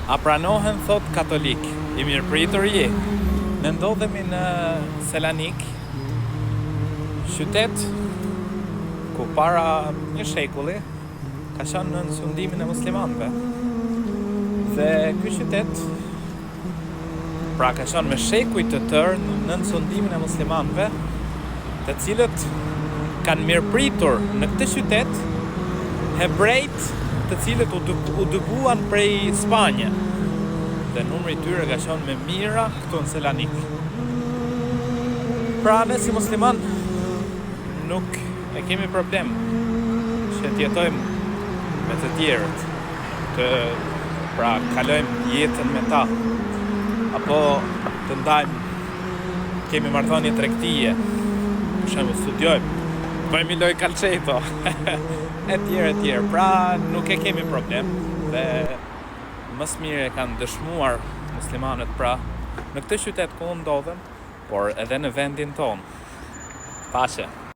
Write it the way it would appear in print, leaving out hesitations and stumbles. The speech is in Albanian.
A pranohen, thot katolik, i mirëpritur je. Ne ndodhemi në Selanik, qytet ku para një shekulli ka qenë në sundimin e muslimanëve. Dhe ky qytet pra ka qenë me shekuj të tërë në sundimin e muslimanëve, të cilët kanë mirëpritur në këtë qytet hebrejt të cilët u dëbuan prej Spanje. Dhe numri i tyre ka qenë me mira këtu në Selanik. Pra ne si musliman nuk e kemi problem që të jetojmë me të tjerët, pra kalojmë jetën me ta, apo të ndajmë, kemi marrëdhënie tregtie, për shembull studiojmë, bëjmë lojë calcetto, etj. Pra nuk e kemi problem dhe më së miri e kanë dëshmuar muslimanët pra në këtë qytet ku ndodhem, por edhe në vendin tonë. Paqe.